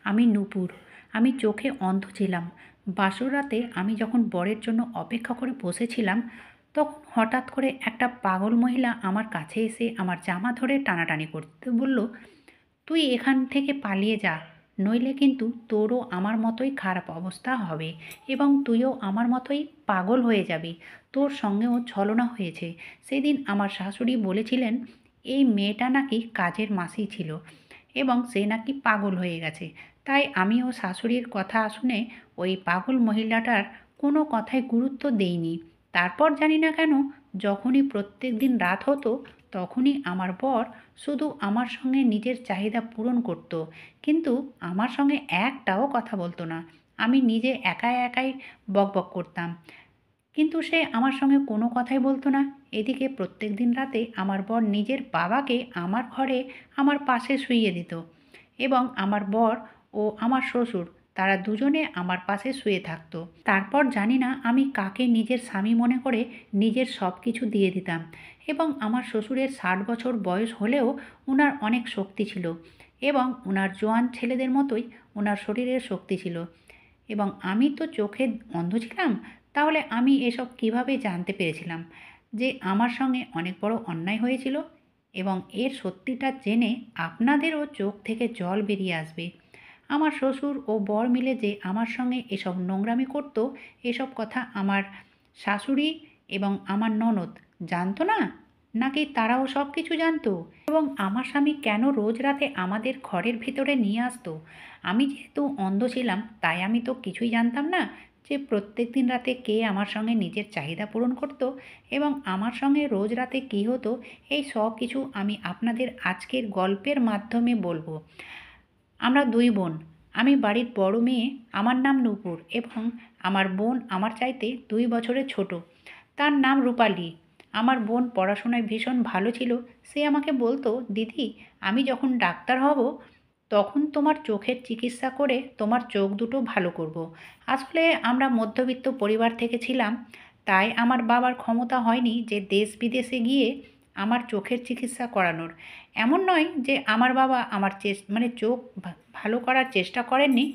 আমি নূপুর। আমি চোখে অন্ধ ছিলাম। বাসর রাতে আমি যখন বরের জন্য অপেক্ষা করে বসেছিলাম, তখন হঠাৎ করে একটা পাগল মহিলা আমার কাছে এসে আমার জামা ধরে টানাটানি করতে বলল, "তুই এখান থেকে পালিয়ে যা, নইলে কিন্তু তোরও আমার মতোই খারাপ অবস্থা হবে এবং তুইও আমার মতোই পাগল হয়ে যাবি। তোর সঙ্গেও ছলনা হয়েছে। সেদিন আমার শাশুড়ি বলেছিলেন, এই মেয়েটা নাকি কাজের মাসি ছিল এবং সে নাকি পাগল হয়ে গেছে। তাই আমিও শাশুড়ির কথা শুনে ওই পাগল মহিলাটার কোনো কথায় গুরুত্ব দেইনি। তারপর জানি না কেন যখনই প্রত্যেক দিন রাত হতো, তখনই আমার বর শুধু আমার সঙ্গে নিজের চাহিদা পূরণ করত, কিন্তু আমার সঙ্গে একটাও কথা বলতো না। আমি নিজে একাই একাই বকবক করতাম, কিন্তু সে আমার সঙ্গে কোনো কথাই বলতো না। এদিকে প্রত্যেক দিন রাতে আমার বর নিজের বাবাকে আমার ঘরে আমার পাশে শুইয়ে দিত এবং আমার বর ও আমার শ্বশুর তারা দুজনে আমার পাশে শুয়ে থাকতো। তারপর জানি না আমি কাকে নিজের স্বামী মনে করে নিজের সব কিছু দিয়ে দিতাম এবং আমার শ্বশুরের 60 বছর বয়স হলেও ওনার অনেক শক্তি ছিল এবং ওনার জোয়ান ছেলেদের মতোই ওনার শরীরের শক্তি ছিল এবং আমি তো চোখে অন্ধ ছিলাম। তাহলে আমি এসব কিভাবে জানতে পেরেছিলাম যে আমার সঙ্গে অনেক বড় অন্যায় হয়েছিল এবং এর সত্যিটা জেনে আপনাদেরও চোখ থেকে জল বেরিয়ে আসবে। আমার শ্বশুর ও বর মিলে যে আমার সঙ্গে এসব নোংরামি করত, এসব কথা আমার শাশুড়ি এবং আমার ননদ জানতো না, নাকি তারাও সব কিছু জানতো? এবং আমার স্বামী কেন রোজ রাতে আমাদের ঘরের ভিতরে নিয়ে আসতো? আমি যেহেতু অন্ধ ছিলাম, তাই আমি তো কিছুই জানতাম না যে প্রত্যেক দিন রাতে কে আমার সঙ্গে নিজের চাহিদা পূরণ করতো এবং আমার সঙ্গে রোজ রাতে কী হতো। এই সব কিছু আমি আপনাদের আজকের গল্পের মাধ্যমে বলবো। আমরা দুই বোন। আমি বাড়ির বড় মেয়ে। আমার নাম নূপুর এবং আমার বোন আমার চাইতে 2 বছরের ছোট। তার নাম রূপালী। আমার বোন পড়াশোনায় ভীষণ ভালো ছিল। সে আমাকে বলতো, দিদি, আমি যখন ডাক্তার হব তখন তোমার চোখের চিকিৎসা করে তোমার চোখ দুটো ভালো করব। আসলে আমরা মধ্যবিত্ত পরিবার থেকে ছিলাম, তাই আমার বাবার ক্ষমতা হয়নি যে দেশ বিদেশে গিয়ে আমার চোখের চিকিৎসা করানোর। এমন নয় যে আমার বাবা আমার মানে চোখ ভালো করার চেষ্টা করেননি।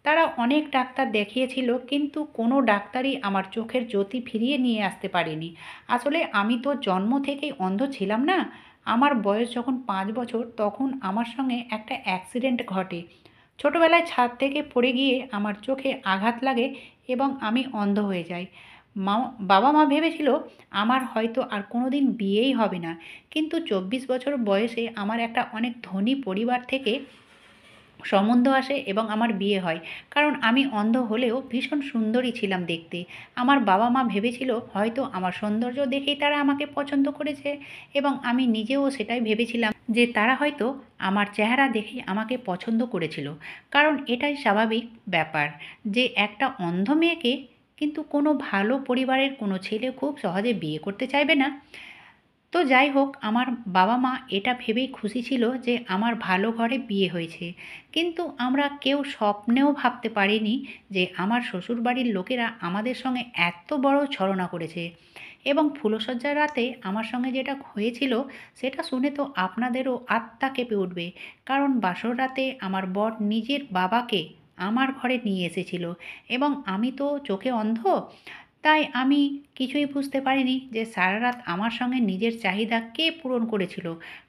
তারা অনেক ডাক্তার দেখিয়েছিল, কিন্তু কোনো ডাক্তারই আমার চোখের জ্যোতি ফিরিয়ে নিয়ে আসতে পারেনি। আসলে আমি তো জন্ম থেকেই অন্ধ ছিলাম না। আমার বয়স যখন 5 বছর, তখন আমার সঙ্গে একটা অ্যাক্সিডেন্ট ঘটে। ছোটোবেলায় ছাদ থেকে পড়ে গিয়ে আমার চোখে আঘাত লাগে এবং আমি অন্ধ হয়ে যাই। মা বাবা মা ভেবেছিল আমার হয়তো আর কোনো দিন বিয়েই হবে না, কিন্তু 24 বছর বয়সে আমার একটা অনেক ধনী পরিবার থেকে সম্বন্ধ আসে এবং আমার বিয়ে হয়। কারণ আমি অন্ধ হলেও ভীষণ সুন্দরী ছিলাম দেখতে। আমার বাবা মা ভেবেছিল হয়তো আমার সৌন্দর্য দেখেই তারা আমাকে পছন্দ করেছে এবং আমি নিজেও সেটাই ভেবেছিলাম যে তারা হয়তো আমার চেহারা দেখেই আমাকে পছন্দ করেছিল। কারণ এটাই স্বাভাবিক ব্যাপার যে একটা অন্ধ মেয়েকে কিন্তু কোনো ভালো পরিবারের কোনো ছেলে খুব সহজে বিয়ে করতে চাইবে না। তো যাই হোক, আমার বাবা মা এটা ভেবেই খুশি ছিল যে আমার ভালো ঘরে বিয়ে হয়েছে। কিন্তু আমরা কেউ স্বপ্নেও ভাবতে পারিনি যে আমার শ্বশুরবাড়ির লোকেরা আমাদের সঙ্গে এত বড় ছলনা করেছে। এবং ফুলশয্যার রাতে আমার সঙ্গে যেটা হয়েছিল সেটা শুনে তো আপনাদেরও আত্মা কেঁপে উঠবে। কারণ বাসর রাতে আমার বর নিজের বাবাকে আমার ঘরে নিয়ে এসেছিল এবং আমি তো চোখে অন্ধ, তাই আমি কিছুই বুঝতে পারিনি যে সারারাত আমার সঙ্গে নিজের চাহিদা কে পূরণ করেছিল।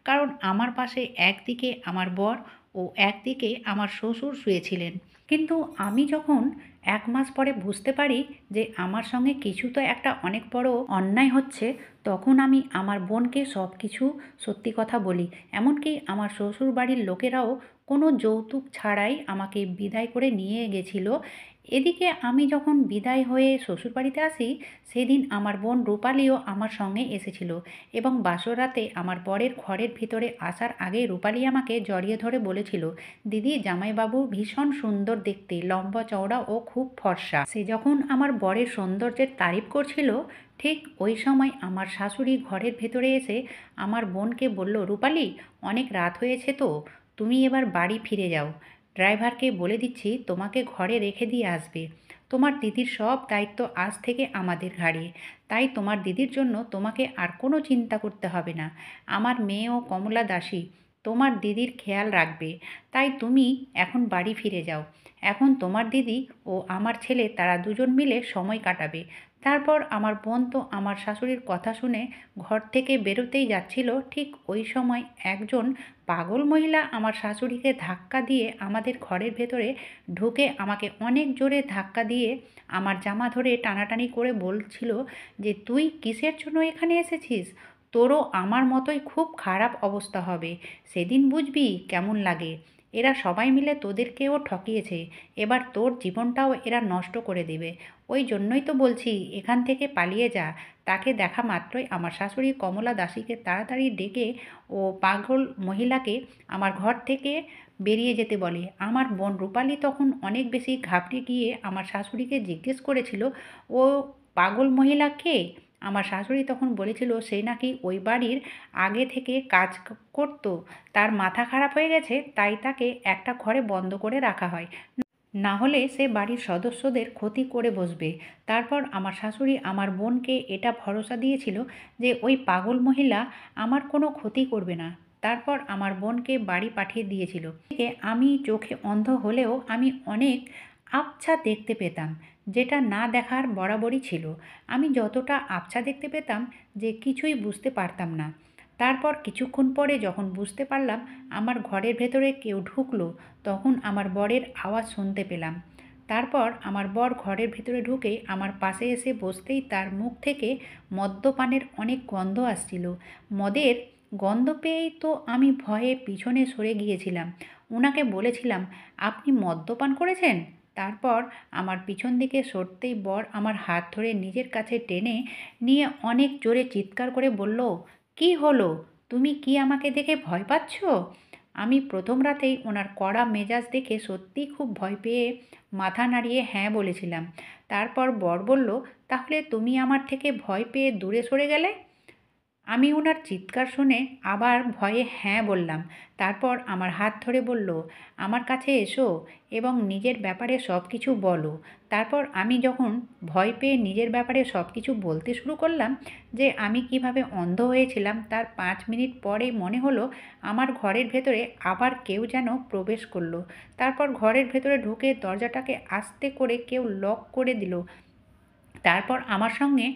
কারণ আমার পাশে একদিকে আমার বর ও একদিকে আমার শ্বশুর শুয়েছিলেন। কিন্তু আমি যখন 1 মাস পরে বুঝতে পারি যে আমার সঙ্গে কিছু তো একটা অনেক বড় অন্যায় হচ্ছে, তখন আমি আমার বোনকে সব কিছু সত্যি কথা বলি। এমনকি আমার শ্বশুরবাড়ির লোকেরাও কোনো যৌতুক ছাড়াই আমাকে বিদায় করে নিয়ে গেছিল। এদিকে আমি যখন বিদায় হয়ে শ্বশুরবাড়িতে আসি, সেদিন আমার বোন রূপালীও আমার সঙ্গে এসেছিল এবং বাসর রাতে আমার বরের ঘরের ভিতরে আসার আগে রূপালী আমাকে জড়িয়ে ধরে বলেছিল, দিদি, জামাইবাবু ভীষণ সুন্দর দেখতে, লম্বা চওড়া ও খুব ফর্সা। সে যখন আমার বরের সৌন্দর্যের তারিফ করছিল, ঠিক ওই সময় আমার শাশুড়ি ঘরের ভেতরে এসে আমার বোনকে বলল, রূপালী, অনেক রাত হয়েছে তো, তুমি এবার বাড়ি ফিরে যাও। ড্রাইভারকে বলে দিচ্ছি তোমাকে ঘরে রেখে দিয়ে আসবে। তোমার দিদির সব দায়িত্ব আজ থেকে আমাদের ঘাড়ে। তাই তোমার দিদির জন্য তোমাকে আর কোনো চিন্তা করতে হবে না। আমার মেয়েও কমলা দাসী, তোমার দিদির খেয়াল রাখবে, তাই তুমি এখন বাড়ি ফিরে যাও। এখন তোমার দিদি ও আমার ছেলে তারা দুজন মিলে সময় কাটাবে। তারপর আমার বোন তো আমার শাশুড়ির কথা শুনে ঘর থেকে বেরোতেই যাচ্ছিল, ঠিক ওই সময় একজন পাগল মহিলা আমার শাশুড়িকে ধাক্কা দিয়ে আমাদের ঘরের ভেতরে ঢুকে আমাকে অনেক জোরে ধাক্কা দিয়ে আমার জামা ধরে টানাটানি করে বলছিল যে, তুই কিসের জন্য এখানে এসেছিস? তোরও আমার মতোই খুব খারাপ অবস্থা হবে, সেদিন বুঝবি কেমন লাগে। এরা সবাই মিলে তোদেরকেও ঠকিয়েছে, এবার তোর জীবনটাও এরা নষ্ট করে দেবে। ওই জন্যই তো বলছি এখান থেকে পালিয়ে যা। তাকে দেখা মাত্রই আমার শাশুড়ি কমলা দাসীকে তাড়াতাড়ি ডেকে ও পাগল মহিলাকে আমার ঘর থেকে বেরিয়ে যেতে বলে। আমার বোন রূপালী তখন অনেক বেশি ঘাবড়ে গিয়ে আমার শাশুড়িকে জিজ্ঞেস করেছিল, ও পাগল মহিলা কে? আমার শাশুড়ি তখন বলেছিল সে নাকি ওই বাড়ির আগে থেকে কাজ করতো, তার মাথা খারাপ হয়ে গেছে, তাই তাকে একটা ঘরে বন্ধ করে রাখা হয়, না হলে সে বাড়ির সদস্যদের ক্ষতি করে বসবে। তারপর আমার শাশুড়ি আমার বোনকে এটা ভরসা দিয়েছিল যে ওই পাগল মহিলা আমার কোনো ক্ষতি করবে না। তারপর আমার বোনকে বাড়ি পাঠিয়ে দিয়েছিল। এদিকে আমি চোখে অন্ধ হলেও আমি অনেক আবছা দেখতে পেতাম, যেটা না দেখার বরাবরই ছিল। আমি যতটা আবছা দেখতে পেতাম যে কিছুই বুঝতে পারতাম না। তারপর কিছুক্ষণ পরে যখন বুঝতে পারলাম আমার ঘরের ভেতরে কেউ ঢুকলো, তখন আমার বরের আওয়াজ শুনতে পেলাম। তারপর আমার বর ঘরের ভেতরে ঢুকে আমার পাশে এসে বসতেই তার মুখ থেকে মদ্যপানের অনেক গন্ধ আসছিল। মদের গন্ধ পেয়েই তো আমি ভয়ে পিছনে সরে গিয়েছিলাম। ওনাকে বলেছিলাম, আপনি মদ্যপান করেছেন? তারপর আমার পিছন দিকে সরতেই বর আমার হাত ধরে নিজের কাছে টেনে নিয়ে অনেক জোরে চিৎকার করে বলল, কি হলো? তুমি কি আমাকে দেখে ভয় পাচ্ছ? আমি প্রথম রাতেই ওনার কড়া মেজাজ দেখে সত্যিই খুব ভয় পেয়ে মাথা নাড়িয়ে হ্যাঁ বলেছিলাম। তারপর বর বলল, তাহলে তুমি আমার থেকে ভয় পেয়ে দূরে সরে গেলে? আমি ওনার চিৎকার শুনে আবার ভয়ে হ্যাঁ বললাম। তারপর আমার হাত ধরে বলল, আমার কাছে এসো এবং নিজের ব্যাপারে সব কিছু বলো। তারপর আমি যখন ভয় পেয়ে নিজের ব্যাপারে সব কিছু বলতে শুরু করলাম, যে আমি কিভাবে অন্ধ হয়েছিলাম, তার 5 মিনিট পরেই মনে হলো আমার ঘরের ভেতরে আবার কেউ যেন প্রবেশ করলো। তারপর ঘরের ভেতরে ঢুকে দরজাটাকে আস্তে করে কেউ লক করে দিল। তারপর আমার সঙ্গে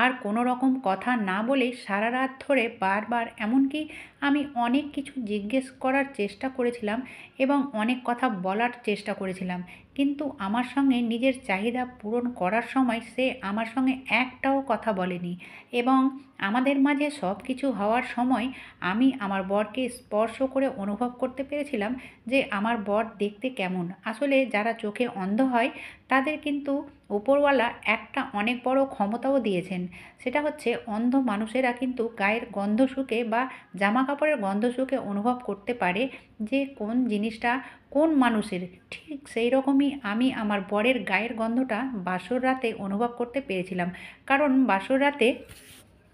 আর কোনো রকম কথা না বলে সারা রাত ধরে বারবার, এমনকি আমি অনেক কিছু জিজ্ঞেস করার চেষ্টা করেছিলাম এবং অনেক কথা বলার চেষ্টা করেছিলাম, কিন্তু আমার সঙ্গে নিজের চাহিদা পূরণ করার সময় সে আমার সঙ্গে একটাও কথা বলেনি। এবং আমাদের মাঝে সব কিছু হওয়ার সময় আমি আমার বরকে স্পর্শ করে অনুভব করতে পেরেছিলাম যে আমার বর দেখতে কেমন। আসলে যারা চোখে অন্ধ হয় তাদের কিন্তু উপরওয়ালা একটা অনেক বড় ক্ষমতাও দিয়েছেন। সেটা হচ্ছে অন্ধ মানুষেরা কিন্তু গায়ের গন্ধ শুঁকে বা জামা কাপড়ের গন্ধ শুঁকে অনুভব করতে পারে যে কোন জিনিসটা কোন মানুষের। ঠিক সেই রকমই আমি আমার বরের গায়ের গন্ধটা বাসর রাতে অনুভব করতে পেরেছিলাম। কারণ বাসর রাতে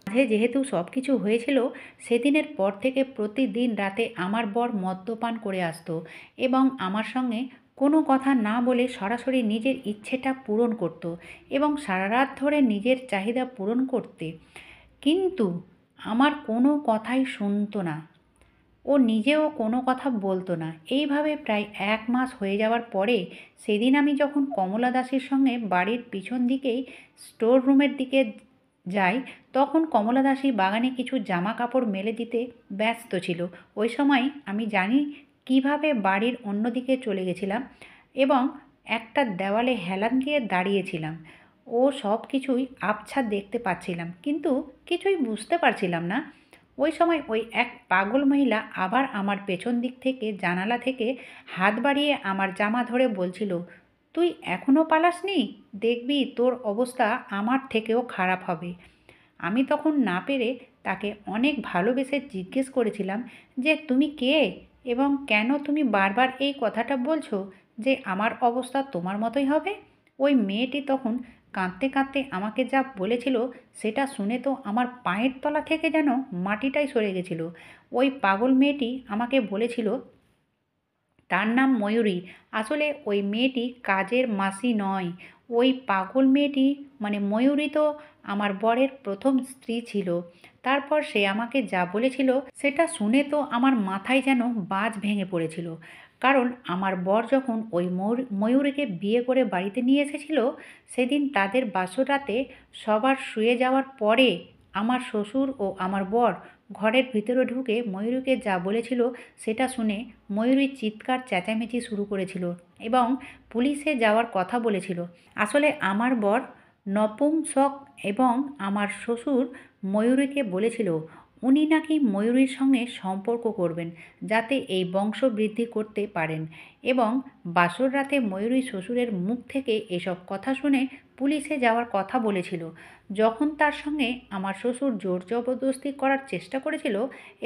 মাঝে যেহেতু সব কিছু হয়েছিল, সেদিনের পর থেকে প্রতিদিন রাতে আমার বর মদ্যপান করে আসতো এবং আমার সঙ্গে কোনো কথা না বলে সরাসরি নিজের ইচ্ছেটা পূরণ করত এবং সারা রাত ধরে নিজের চাহিদা পূরণ করতে, কিন্তু আমার কোনো কথাই শুনতো না। ও নিজেও কোনো কথা বলতো না। এইভাবে প্রায় 1 মাস হয়ে যাওয়ার পরে সেদিন আমি যখন কমলা দাসের সঙ্গে বাড়ির পিছন দিকেই স্টোর রুমের দিকে যাই, তখন কমলা দাসী বাগানে কিছু জামা কাপড় মেলে দিতে ব্যস্ত ছিল। ওই সময় আমি জানি কিভাবে বাড়ির অন্যদিকে চলে গেছিলাম এবং একটা দেওয়ালে হেলান দিয়ে দাঁড়িয়েছিলাম। ও সব কিছুই আবছা দেখতে পাচ্ছিলাম, কিন্তু কিছুই বুঝতে পারছিলাম না। ওই সময় ওই এক পাগল মহিলা আবার আমার পেছন দিক থেকে জানালা থেকে হাত বাড়িয়ে আমার জামা ধরে বলছিল, তুই এখনও পালাসনি? দেখবি তোর অবস্থা আমার থেকেও খারাপ হবে। আমি তখন না পেরে তাকে অনেক ভালোবেসে জিজ্ঞেস করেছিলাম যে, তুমি কে এবং কেন তুমি বারবার এই কথাটা বলছো যে আমার অবস্থা তোমার মতোই হবে? ওই মেয়েটি তখন কাঁদতে কাঁদতে আমাকে যা বলেছিল সেটা শুনে তো আমার পায়ের তলা থেকে যেন মাটিটাই সরে গেছিল। ওই পাগল মেয়েটি আমাকে বলেছিল তার নাম ময়ূরী। আসলে ওই মেয়েটি কাজের মাসি নয়। ওই পাগল মেয়েটি মানে ময়ূরী তো আমার বরের প্রথম স্ত্রী ছিল। তারপর সে আমাকে যা বলেছিল সেটা শুনে তো আমার মাথায় যেন বাজ ভেঙে পড়েছিল। কারণ আমার বর যখন ওই ময়ূরীকে বিয়ে করে বাড়িতে নিয়ে এসেছিল, সেদিন তাদের বাসর রাতে সবার শুয়ে যাওয়ার পরে আমার শ্বশুর ও আমার বর ঘরের ভিতরে ঢুকে ময়ূরীকে যা বলেছিল সেটা শুনে ময়ূরী চিৎকার চেঁচামেচি শুরু করেছিল এবং পুলিশে যাওয়ার কথা বলেছিল। আসলে আমার বর নপুংসক এবং আমার শ্বশুর ময়ূরীকে বলেছিল উনি নাকি ময়ূরীর সঙ্গে সম্পর্ক করবেন যাতে এই বংশ বৃদ্ধি করতে পারেন, এবং বাসর রাতে ময়ূরী শ্বশুরের মুখ থেকে এসব কথা শুনে পুলিশে যাওয়ার কথা বলেছিল। যখন তার সঙ্গে আমার শ্বশুর জোর জবরদস্তি করার চেষ্টা করেছিল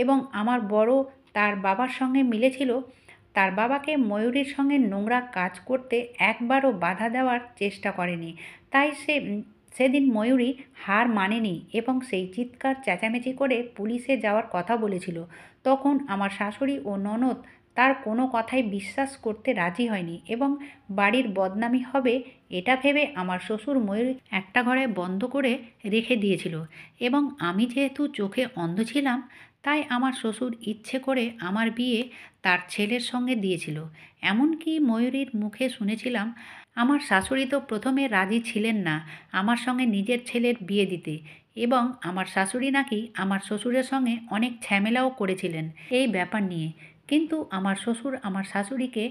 এবং আমার বড় তার বাবার সঙ্গে মিলেছিল, তার বাবাকে ময়ূরীর সঙ্গে নোংরা কাজ করতে একবারও বাধা দেওয়ার চেষ্টা করেনি। তাই সেদিন ময়ূরী হার মানেনি এবং সেই চিৎকার চেঁচামেচি করে পুলিশে যাওয়ার কথা বলেছিল। তখন আমার শাশুড়ি ও ননদ তার কোনো কথাই বিশ্বাস করতে রাজি হয়নি এবং বাড়ির বদনামি হবে এটা ভেবে আমার শ্বশুর ময়ূরী একটা ঘরে বন্ধ করে রেখে দিয়েছিল। এবং আমি যেহেতু চোখে অন্ধ ছিলাম, তাই আমার শ্বশুর ইচ্ছে করে আমার বিয়ে তার ছেলের সঙ্গে দিয়েছিল। এমনকি ময়ূরীর মুখে শুনেছিলাম আমার শাশুড়ি তো প্রথমে রাজি ছিলেন না আমার সঙ্গে নিজের ছেলের বিয়ে দিতে, এবং আমার শাশুড়ি নাকি আমার শ্বশুরের সঙ্গে অনেক ঝামেলাও করেছিলেন এই ব্যাপার নিয়ে। কিন্তু আমার শ্বশুর আমার শাশুড়িকে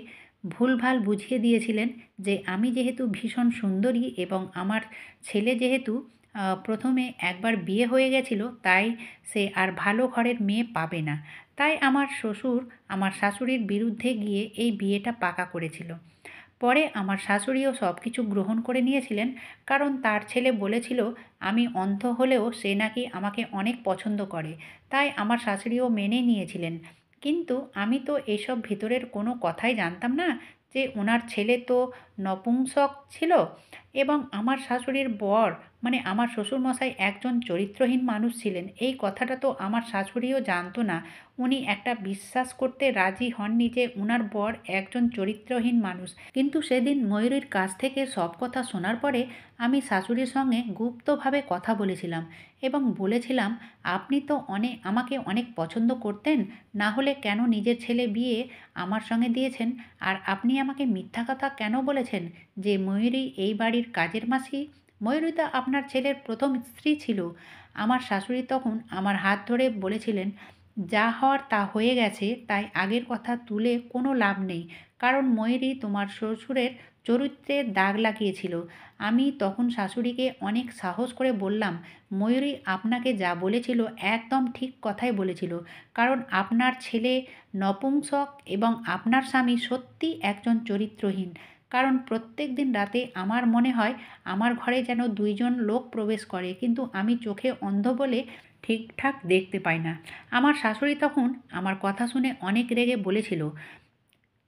ভুলভাল বুঝিয়ে দিয়েছিলেন যে আমি যেহেতু ভীষণ সুন্দরী এবং আমার ছেলে যেহেতু প্রথমে একবার বিয়ে হয়ে গেছিল, তাই সে আর ভালো ঘরের মেয়ে পাবে না। তাই আমার শ্বশুর আমার শাশুড়ির বিরুদ্ধে গিয়ে এই বিয়েটা পাকা করেছিল। পরে আমার শাশুড়িও সব কিছু গ্রহণ করে নিয়েছিলেন, কারণ তার ছেলে বলেছিল আমি অন্ধ হলেও সে নাকি আমাকে অনেক পছন্দ করে। তাই আমার শাশুড়িও মেনে নিয়েছিলেন। কিন্তু আমি তো এসব ভিতরের কোনো কথাই জানতাম না যে ওনার ছেলে তো নপুংসক ছিল, এবং আমার শাশুড়ির বর মানে আমার শ্বশুরমশাই একজন চরিত্রহীন মানুষ ছিলেন এই কথাটা তো আমার শাশুড়িও জানতো না। উনি একটা বিশ্বাস করতে রাজি হননি যে উনার বর একজন চরিত্রহীন মানুষ। কিন্তু সেদিন ময়ূরীর কাছ থেকে সব কথা শোনার পরে আমি শাশুড়ির সঙ্গে গুপ্তভাবে কথা বলেছিলাম এবং বলেছিলাম আপনি তো আমাকে অনেক পছন্দ করতেন, না হলে কেন নিজের ছেলে বিয়ে আমার সঙ্গে দিয়েছেন? আর আপনি আমাকে মিথ্যা কথা কেন বলেছেন যে ময়ূরী এই বাড়ির কাজের মাসি? ময়ূরী তো আপনার ছেলের প্রথম স্ত্রী ছিল। আমার শাশুড়ি তখন আমার হাত ধরে বলেছিলেন যা হওয়ার তা হয়ে গেছে, তাই আগের কথা তুলে কোনো লাভ নেই, কারণ ময়ূরী তোমার শ্বশুরের চরিত্রে দাগ লাগিয়েছিল। আমি তখন শাশুড়িকে অনেক সাহস করে বললাম ময়ূরী আপনাকে যা বলেছিল একদম ঠিক কথাই বলেছিল, কারণ আপনার ছেলে নপুংসক এবং আপনার স্বামী সত্যি একজন চরিত্রহীন। কারণ প্রত্যেক দিন রাতে আমার মনে হয় আমার ঘরে যেন দুইজন লোক প্রবেশ করে, কিন্তু আমি চোখে অন্ধ বলে ঠিকঠাক দেখতে পাই না। আমার শাশুড়ি তখন আমার কথা শুনে অনেক রেগে বলেছিল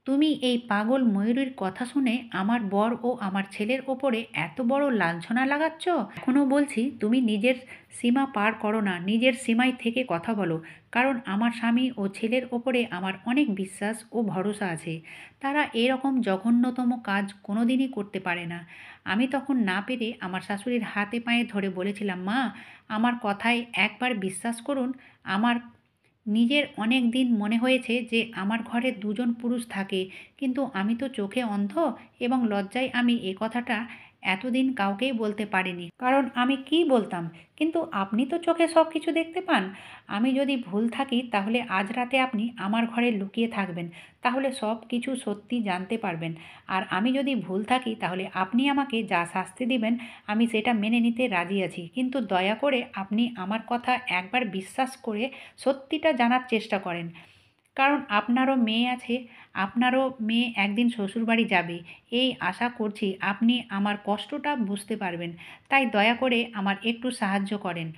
তুমি এই পাগল ময়ূরীর কথা শুনে আমার বর ও আমার ছেলের ওপরে এত বড় লাঞ্ছনা লাগাচ্ছ। এখনও বলছি তুমি নিজের সীমা পার করো না, নিজের সীমায় থেকে কথা বলো, কারণ আমার স্বামী ও ছেলের ওপরে আমার অনেক বিশ্বাস ও ভরসা আছে। তারা এরকম জঘন্যতম কাজ কোনোদিনই করতে পারে না। আমি তখন না পেরে আমার শাশুড়ির হাতে পায়ে ধরে বলেছিলাম মা, আমার কথায় একবার বিশ্বাস করুন। আমার নিজের অনেক দিন মনে হয়েছে যে আমার ঘরে দুজন পুরুষ থাকে, কিন্তু আমি তো চোখে অন্ধ এবং লজ্জায় আমি এ কথাটা এতদিন কাউকেই বলতে পারিনি। কারণ আমি কি বলতাম? কিন্তু আপনি তো চোখে সব কিছু দেখতে পান। আমি যদি ভুল থাকি তাহলে আজ রাতে আপনি আমার ঘরে লুকিয়ে থাকবেন, তাহলে সব কিছু সত্যি জানতে পারবেন। আর আমি যদি ভুল থাকি তাহলে আপনি আমাকে যা শাস্তি দিবেন আমি সেটা মেনে নিতে রাজি আছি, কিন্তু দয়া করে আপনি আমার কথা একবার বিশ্বাস করে সত্যিটা জানার চেষ্টা করেন। কারণ আপনারও মেয়ে আছে, আপনারও মেয়ে একদিন শ্বশুরবাড়ি যাবে, এই আশা করছি আপনি আমার কষ্টটা বুঝতে পারবেন। তাই দয়া করে আমার একটু সাহায্য করেন।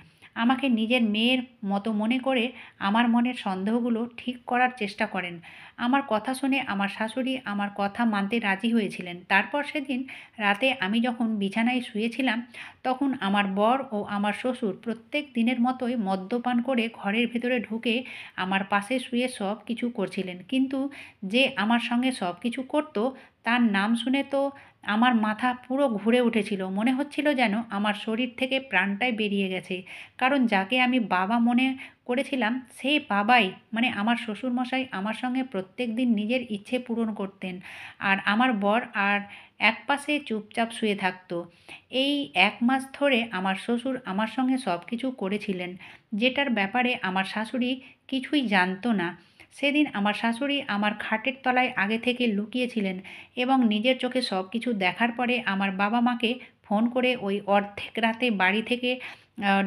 আমাকে নিজের মেয়ের মতো মনে করে আমার মনের সন্দেহগুলো ঠিক করার চেষ্টা করেন। আমার কথা শুনে আমার শাশুড়ি আমার কথা মানতে রাজি হয়েছিলেন। তারপর সেদিন রাতে আমি যখন বিছানায় শুয়েছিলাম, তখন আমার বর ও আমার শ্বশুর প্রত্যেক দিনের মতোই মদ্যপান করে ঘরের ভেতরে ঢুকে আমার পাশে শুয়ে সব কিছু করছিলেন। কিন্তু যে আমার সঙ্গে সব কিছু করতো তার নাম শুনে তো আমার মাথা পুরো ঘুরে উঠেছিল। মনে হচ্ছিল যেন আমার শরীর থেকে প্রাণটাই বেরিয়ে গেছে। কারণ যাকে আমি বাবা মনে করেছিলাম সেই বাবাই মানে আমার শ্বশুরমশাই আমার সঙ্গে প্রত্যেকদিন নিজের ইচ্ছে পূরণ করতেন। আর আমার বর আর একপাশে চুপচাপ শুয়ে থাকতো। এই ১ মাস ধরে আমার শ্বশুর আমার সঙ্গে সব কিছু করেছিলেন, যেটার ব্যাপারে আমার শাশুড়ি কিছুই জানত না। সেদিন আমার শাশুড়ি আমার খাটের তলায় আগে থেকে লুকিয়েছিলেন এবং নিজের চোখে সব কিছু দেখার পরে আমার বাবা-মাকে ফোন করে ওই অর্ধেক রাতে বাড়ি থেকে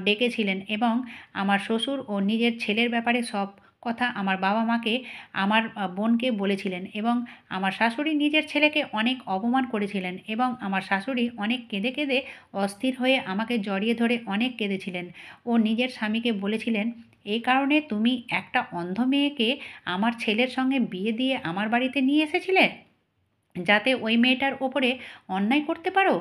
ডেকেছিলেন এবং আমার শ্বশুর ও নিজের ছেলের ব্যাপারে সব কথা আমার বাবা-মাকে আমার বোনকে বলেছিলেন এবং আমার শাশুড়ি নিজের ছেলেকে অনেক অপমান করেছিলেন এবং আমার শাশুড়ি অনেক কেঁদে কেঁদে অস্থির হয়ে আমাকে জড়িয়ে ধরে অনেক কেঁদেছিলেন। ও নিজের স্বামীকে বলেছিলেন, "এই কারণে তুমি একটা অন্ধ মেয়েকে আমার ছেলের সঙ্গে বিয়ে দিয়ে আমার বাড়িতে নিয়ে এসেছিলে? যাতে ওই মেয়েটার ওপরে অন্যায় করতে পারো?"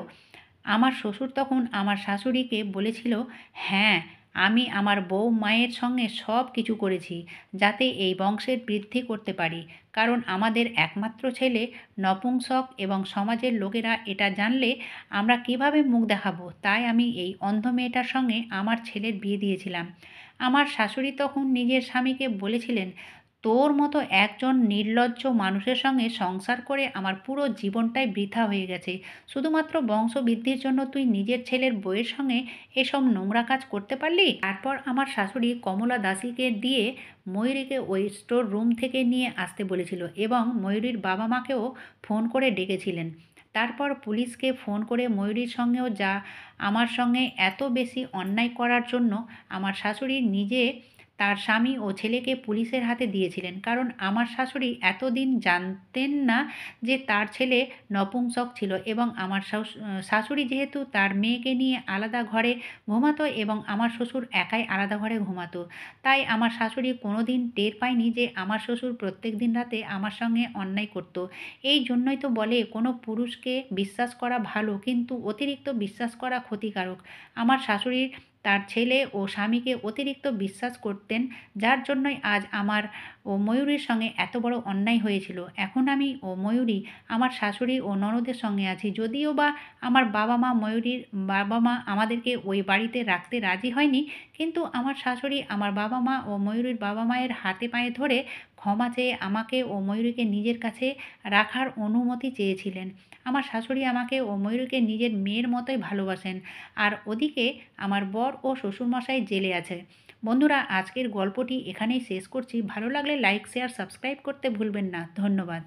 আমার শ্বশুর তখন আমার শাশুড়িকে বলেছিল, "হ্যাঁ, আমি আমার বউ-মায়ের সঙ্গে সব কিছু করেছি, যাতে এই বংশের বৃদ্ধি করতে পারি। কারণ আমাদের একমাত্র ছেলে নপুংসক এবং সমাজের লোকেরা এটা জানলে আমরা কীভাবে মুখ দেখাবো? তাই আমি এই অন্ধ মেয়েটার সঙ্গে আমার ছেলের বিয়ে দিয়েছিলাম।" আমার শাশুড়ি তখন নিজের স্বামীকে বলেছিলেন, "তোর মতো একজন নির্লজ্জ মানুষের সঙ্গে সংসার করে আমার পুরো জীবনটাই বৃথা হয়ে গেছে। শুধুমাত্র বংশবৃদ্ধির জন্য তুই নিজের ছেলের বউয়ের সঙ্গে এসব নোংরা কাজ করতে পারলি?" তারপর আমার শাশুড়ি কমলা দাসীকে দিয়ে ময়ূরীকে ওই স্টোর রুম থেকে নিয়ে আসতে বলেছিল এবং ময়ূরীর বাবা-মাকেও ফোন করে ডেকেছিলেন। তারপর পুলিশকে ফোন করে ময়ূরীর সঙ্গেও যা আমার সঙ্গে এত বেশি অন্যায় করার জন্য আমার শাশুড়ি নিজে তার স্বামী ও ছেলেকে পুলিশের হাতে দিয়েছিলেন। কারণ আমার শাশুড়ি এতদিন জানতেন না যে তার ছেলে নপুংসক ছিল এবং আমার শাশুড়ি যেহেতু তার মেয়েকে নিয়ে আলাদা ঘরে ঘুমাতো এবং আমার শ্বশুর একাই আলাদা ঘরে ঘুমাতো, তাই আমার শাশুড়ি কোনোদিন টের পায়নি যে আমার শ্বশুর প্রত্যেকদিন রাতে আমার সঙ্গে অন্যায় করত। এই জন্যই তো বলে কোনো পুরুষকে বিশ্বাস করা ভালো, কিন্তু অতিরিক্ত বিশ্বাস করা ক্ষতিকারক। আমার শাশুড়ি তার ছেলে ও স্বামীকে অতিরিক্ত বিশ্বাস করতেন, যার জন্যই আজ আমার ও ময়ূরীর সঙ্গে এত বড় অন্যায় হয়েছিল। এখন আমি ও ময়ূরী আমার শাশুড়ি ও ননদের সঙ্গে আছি। যদিও বা আমার বাবা-মা ময়ূরীর বাবা-মা আমাদেরকে ওই বাড়িতে রাখতে রাজি হয়নি, কিন্তু আমার শাশুড়ি আমার বাবা-মা ও ময়ূরীর বাবা-মায়ের হাতে পায়ে ধরে ক্ষমা চেয়ে আমাকে ও ময়ূরীকে নিজের কাছে রাখার অনুমতি চেয়েছিলেন। আমার শাশুড়ি আমাকে ও ময়ূরীকে নিজের মেয়ের মতোই ভালোবাসেন। আর ওদিকে আমার বর ও শ্বশুরমশাই জেলে আছে। বন্ধুরা, আজকের গল্পটি এখানেই শেষ করছি। ভালো লাগলে লাইক, শেয়ার, সাবস্ক্রাইব করতে ভুলবেন না। ধন্যবাদ।